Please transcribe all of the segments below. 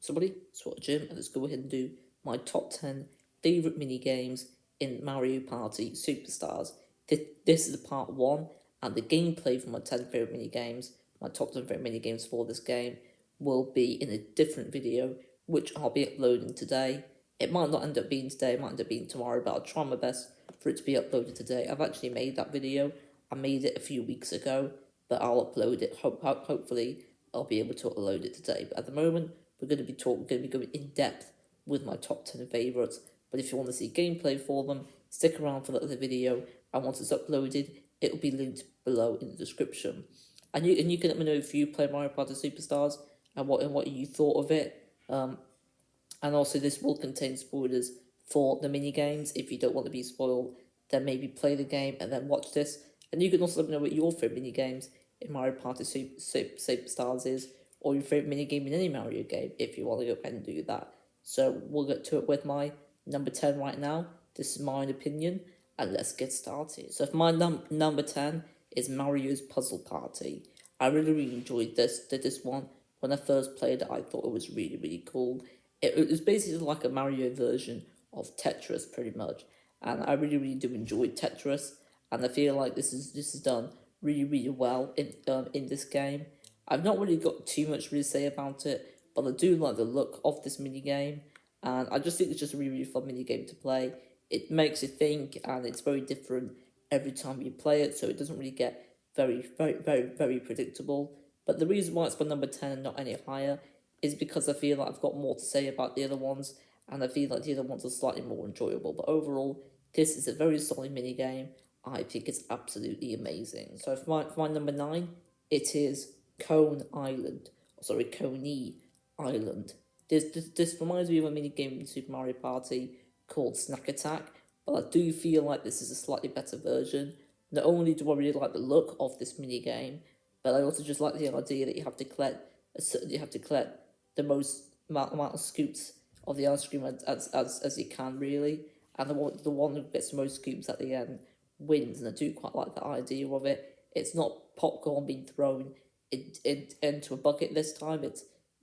Somebody, swat Jim, and let's go ahead and do my top 10 favourite mini games in Mario Party Superstars. This is the part 1, and the gameplay for my 10 favourite mini games, my top 10 favourite mini games for this game, will be in a different video, which I'll be uploading today. It might not end up being today, it might end up being tomorrow, but I'll try my best for it to be uploaded today. I've actually made that video. I made it a few weeks ago, but I'll upload it. Hopefully, I'll be able to upload it today. But at the moment, we're going to be going in depth with my top 10 favourites. But if you want to see gameplay for them, stick around for the other video. And once it's uploaded, it will be linked below in the description. And you can let me know if you play Mario Party Superstars and what you thought of it. And also, this will contain spoilers for the mini games. If you don't want to be spoiled, then maybe play the game and then watch this. And you can also let me know what your favourite mini games in Mario Party Superstars is, or your favourite mini game in any Mario game, if you want to go ahead and do that. So we'll get to it with my number 10 right now. This is my opinion, and let's get started. So if my number 10 is Mario's Puzzle Party. I really enjoyed this one. When I first played it, I thought it was really cool. It was basically like a Mario version of Tetris, pretty much. And I really do enjoy Tetris, and I feel like this is done really well in this game. I've not really got too much to say about it, but I do like the look of this mini game, and I just think it's just a really fun mini game to play. It makes you think, and it's very different every time you play it, so it doesn't really get very predictable. But the reason why it's my number 10 and not any higher is because I feel like I've got more to say about the other ones, and I feel like the other ones are slightly more enjoyable. But overall, this is a very solid mini game. I think it's absolutely amazing. So for my number 9, it is Coney Island. This reminds me of a mini game in Super Mario Party called Snack Attack, but I do feel like this is a slightly better version. Not only do I really like the look of this mini game, but I also just like the idea that you have to collect the most amount of scoops of the ice cream as you can, really, and the one who gets the most scoops at the end wins. And I do quite like the idea of it. It's not popcorn being thrown into a bucket this time.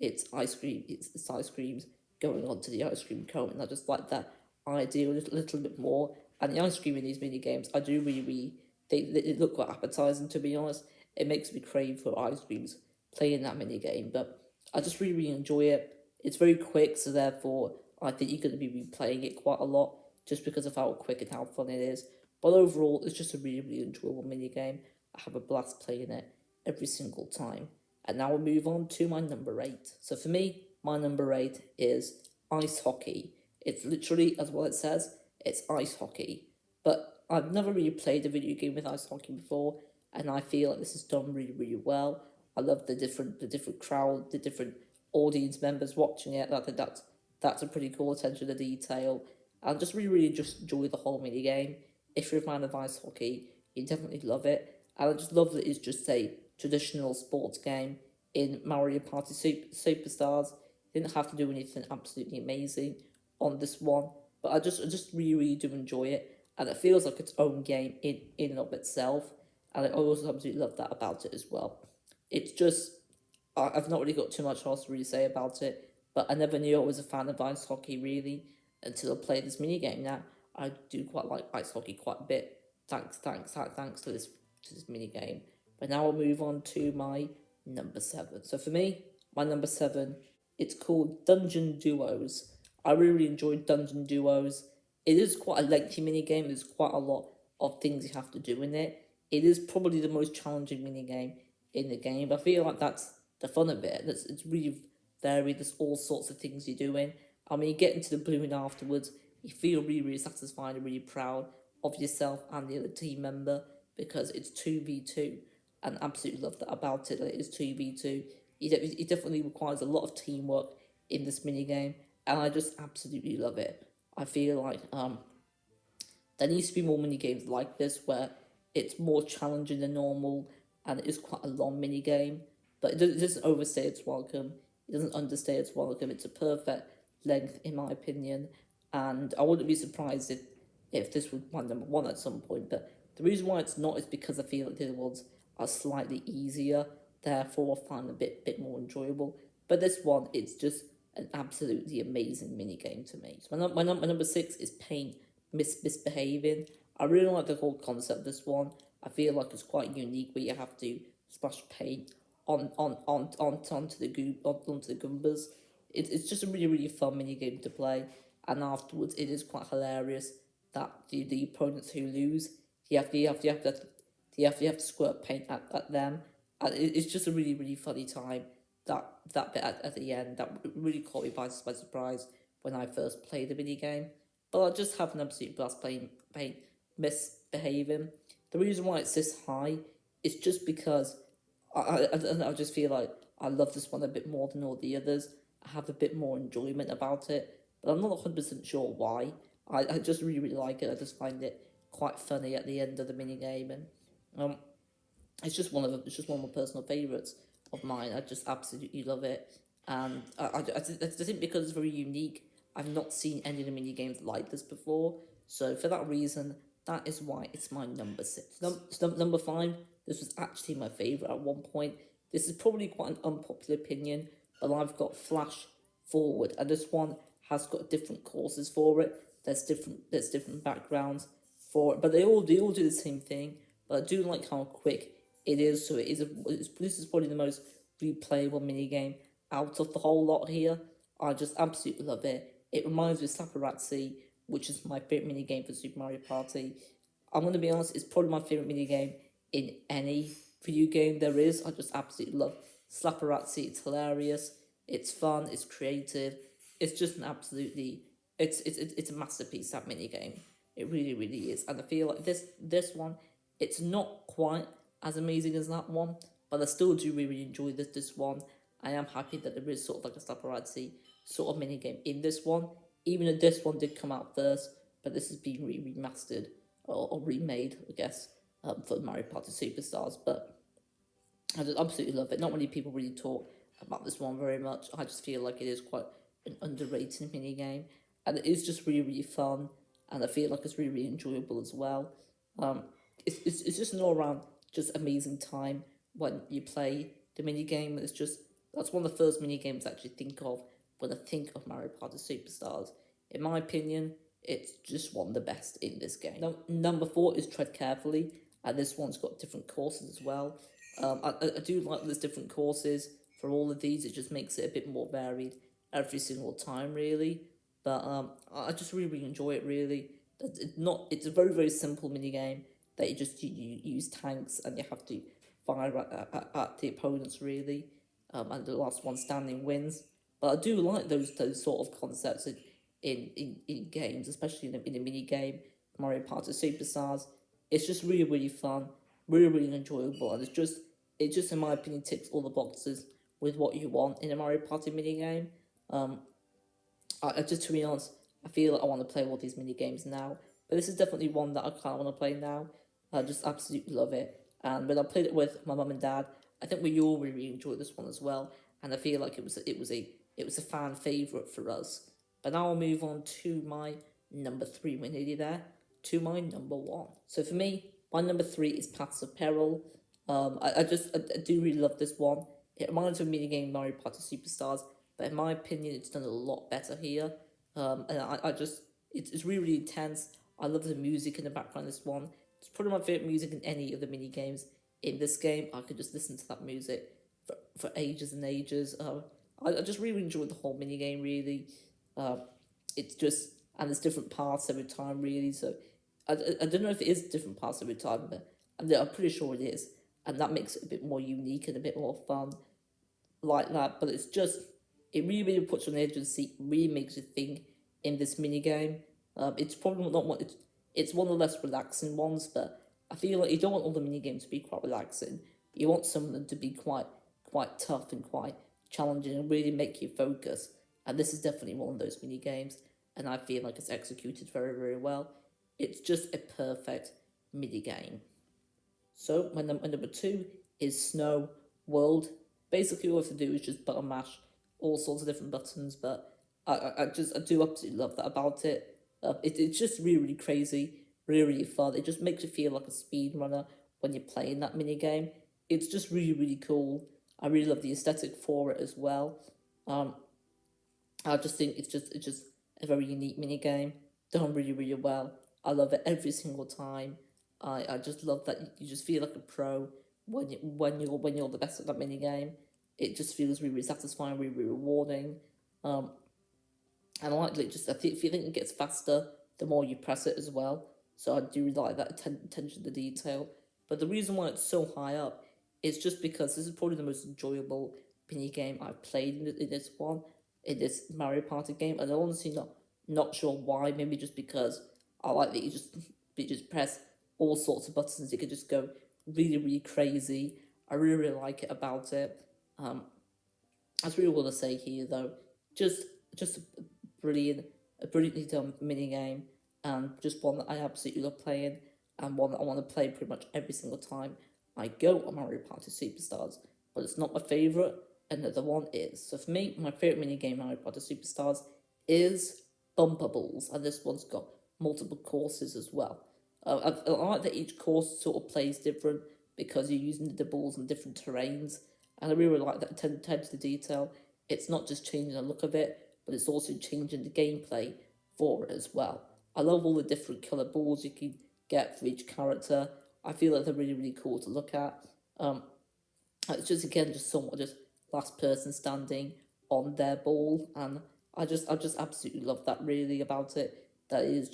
It's ice cream. It's ice creams going onto the ice cream cone, and I just like that idea a little bit more. And the ice cream in these mini games, I do really they look quite appetizing, to be honest. It makes me crave for ice creams playing that mini game, but I just really enjoy it. It's very quick, so therefore I think you're going to be replaying it quite a lot just because of how quick and how fun it is. But overall, it's just a really enjoyable mini game. I have a blast playing it every single time. And now we'll move on to my number 8. So for me, my number 8 is ice hockey. It's literally, as what it says, it's ice hockey. But I've never really played a video game with ice hockey before, and I feel like this is done really well. I love the different crowd, the different audience members watching it. I think that's a pretty cool attention to detail. I just really just enjoy the whole mini game. If you're a fan of ice hockey, you definitely love it. And I just love that it's just a traditional sports game in Mario Party Superstars. You didn't have to do anything absolutely amazing on this one, but I just really do enjoy it, and it feels like its own game in and of itself. And I also absolutely love that about it as well. It's just, I've not really got too much else to really say about it, but I never knew I was a fan of ice hockey, really, until I played this mini game. Now, I do quite like ice hockey quite a bit, thanks to this mini game. But now I'll move on to my number 7. So for me, my number 7, it's called Dungeon Duos. I really enjoyed Dungeon Duos. It is quite a lengthy mini game. There's quite a lot of things you have to do in it. It is probably the most challenging mini game in the game. But I feel like that's the fun of it. It's really varied. There's all sorts of things you're doing. And when you get into the balloon afterwards, you feel really satisfied and really proud of yourself and the other team member, because it's 2v2. And absolutely love that about it. That it is 2v2. It definitely requires a lot of teamwork in this mini game, and I just absolutely love it. I feel like there needs to be more mini games like this where it's more challenging than normal, and it is quite a long mini game, but it doesn't overstay its welcome. It doesn't understay its welcome. It's a perfect length, in my opinion, and I wouldn't be surprised if this was my number 1 at some point. But the reason why it's not is because I feel like the other ones are slightly easier, therefore I find it a bit more enjoyable. But this one, it's just an absolutely amazing minigame to me. So my number 6 is Paint Misbehaving. I really like the whole concept of this one. I feel like it's quite unique where you have to splash paint onto the onto the Goombas. It's just a really fun mini game to play, and afterwards it is quite hilarious that the opponents who lose, you have to squirt paint at them, and it's just a really funny time. That bit at the end that really caught me by surprise when I first played the mini game. But I just have an absolute blast playing paint misbehaving. The reason why it's this high is just because I just feel like I love this one a bit more than all the others. I have a bit more enjoyment about it, but I'm not 100% sure why. I just really like it. I just find it quite funny at the end of the mini game, and um, it's just one of my personal favourites of mine. I just absolutely love it, and I think because it's very unique, I've not seen any of the mini games like this before. So for that reason, that is why it's my number 6. Number 5. This was actually my favourite at one point. This is probably quite an unpopular opinion, but I've got Flash Forward, and this one has got different courses for it. There's different backgrounds for it, but they all do the same thing. But I do like how quick it is. So this is probably the most replayable mini game out of the whole lot here. I just absolutely love it. It reminds me of Slapperazzi, which is my favourite mini game for Super Mario Party. I'm going to be honest, it's probably my favourite mini game in any video game there is. I just absolutely love Slapperazzi. It's hilarious, it's fun, it's creative. It's just an absolutely, it's a masterpiece, that mini game. It really is. And I feel like this one, it's not quite as amazing as that one, but I still do really enjoy this one. I am happy that there is sort of like a Slapperazzi sort of mini game in this one, even though this one did come out first, but this has been remastered or remade, I guess, for Mario Party Superstars. But I just absolutely love it. Not many people really talk about this one very much. I just feel like it is quite an underrated mini game, and it is just really fun, and I feel like it's really enjoyable as well. Um, it's just an all around just amazing time when you play the mini game. It's just that's one of the first mini games I actually think of when I think of Mario Party Superstars. In my opinion, it's just one of the best in this game. Number 4 is Tread Carefully, and this one's got different courses as well. I do like there's different courses for all of these. It just makes it a bit more varied every single time, really. But I just really enjoy it. Really, it's a very simple mini game that you use tanks and you have to fire at the opponents, really. And the last one standing wins. But I do like those sort of concepts in games, especially in a mini game, Mario Party Superstars. It's just really fun, really enjoyable, and it just in my opinion ticks all the boxes with what you want in a Mario Party mini game. I just, to be honest, I feel like I want to play all these mini games now, but this is definitely one that I kind of want to play now. I just absolutely love it, and when I played it with my mum and dad, I think we all really enjoyed this one as well, and I feel like it was a fan favorite for us. But now I'll move on to my number 3. We're nearly there to my number 1. So for me, my number 3 is Paths of Peril. I do really love this one. It reminds me of mini game Mario Party Superstars, but in my opinion, it's done a lot better here. And I just, it's really intense. I love the music in the background of this one. It's probably my favourite music in any of the mini games in this game. I could just listen to that music for ages and ages. I just really enjoyed the whole mini game, really. It's just, and there's different paths every time, really. So I don't know if it is different paths every time, but I'm pretty sure it is. And that makes it a bit more unique and a bit more fun like that. But it's just, it really puts you on the edge of the seat, really makes you think in this mini game. It's probably not one, it's one of the less relaxing ones, but I feel like you don't want all the mini games to be quite relaxing. You want some of them to be quite tough and quite challenging and really make you focus. And this is definitely one of those mini games, and I feel like it's executed very well. It's just a perfect mini game. So my number 2 is Snow World. Basically, all I have to do is just button mash all sorts of different buttons, but I do absolutely love that about it. It's just really crazy, really fun. It just makes you feel like a speed runner when you're playing that mini game. It's just really cool. I really love the aesthetic for it as well. I just think it's just a very unique mini game, done really well. I love it every single time. I just love that you just feel like a pro when you're the best at that mini game. It just feels really satisfying, really rewarding. Um, and I like that just I think feeling it gets faster the more you press it as well. So I do really like that attention to detail. But the reason why it's so high up is just because this is probably the most enjoyable mini game I've played in this one, in this Mario Party game, and I'm honestly not sure why. Maybe just because I like that you just press all sorts of buttons. You can just go really crazy. I really like it about it. Um, that's really what I say here, though. Just just a brilliant, a brilliantly done mini game, and just one that I absolutely love playing, and one that I want to play pretty much every single time I go on Mario Party Superstars. But it's not my favourite. Another one is. So for me, my favourite mini game Mario Party Superstars is Bumper Balls, and this one's got multiple courses as well. I like that each course sort of plays different because you're using the balls on different terrains, and I really like that attention to detail. It's not just changing the look of it, but it's also changing the gameplay for it as well. I love all the different colour balls you can get for each character. I feel like they're really cool to look at. Um, it's just again just somewhat just last person standing on their ball, and I just absolutely love that really about it. That it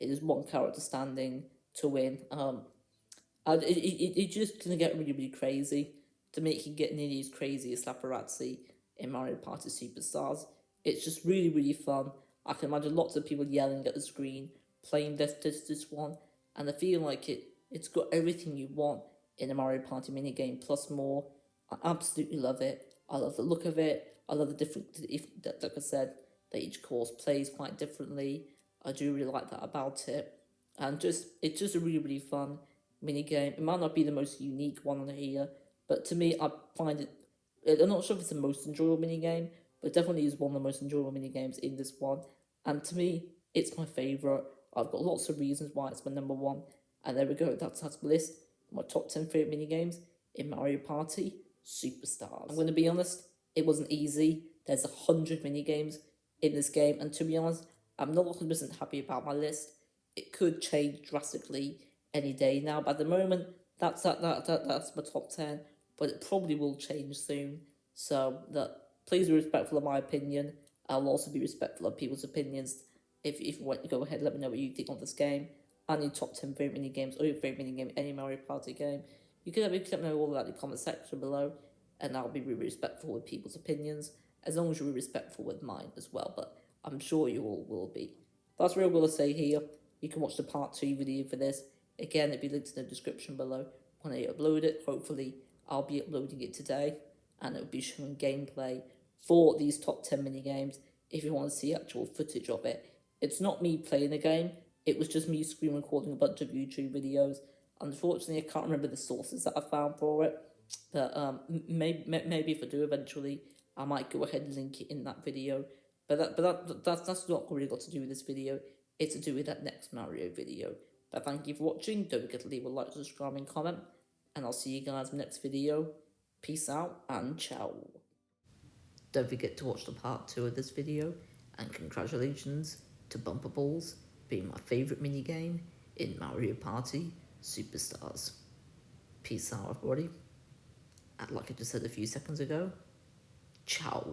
is one character standing to win. And it's just gonna get really crazy to make you get nearly as crazy as Slapperazzi in Mario Party Superstars. It's just really fun. I can imagine lots of people yelling at the screen, playing this one, and I feel like it's got everything you want in a Mario Party minigame plus more. I absolutely love it. I love the look of it. I love the different, if like I said, that each course plays quite differently. I do really like that about it, and just it's just a really fun mini game. It might not be the most unique one on here, but to me, I find it. I'm not sure if it's the most enjoyable mini game, but it definitely is one of the most enjoyable mini games in this one. And to me, it's my favorite. I've got lots of reasons why it's my number one. And there we go. That's my list. My top 10 favorite mini games in Mario Party Superstars. I'm going to be honest. It wasn't easy. There's 100 mini games in this game, and to be honest, I'm not 100% happy about my list. It could change drastically any day now. But at the moment, that's my top 10. But it probably will change soon. So that please be respectful of my opinion. I'll also be respectful of people's opinions. If you want to go ahead, let me know what you think of this game and your top 10 favorite mini games or your favorite mini game, any Mario Party game. You can let me know all that in the comment section below, and I'll be really respectful with people's opinions as long as you're respectful with mine as well. But I'm sure you all will be. That's what I'm going to say here. You can watch the part 2 video for this. Again, it'll be linked in the description below when I upload it. Hopefully, I'll be uploading it today, and it'll be showing gameplay for these top 10 mini games if you want to see actual footage of it. It's not me playing the game, it was just me screen recording a bunch of YouTube videos. Unfortunately, I can't remember the sources that I found for it, but maybe if I do eventually, I might go ahead and link it in that video. But that's not really got to do with this video. It's to do with that next Mario video. But thank you for watching. Don't forget to leave a like, subscribe, and comment. And I'll see you guys in the next video. Peace out and ciao. Don't forget to watch the part 2 of this video. And congratulations to Bumper Balls being my favourite minigame in Mario Party Superstars. Peace out, everybody. And like I just said a few seconds ago, ciao.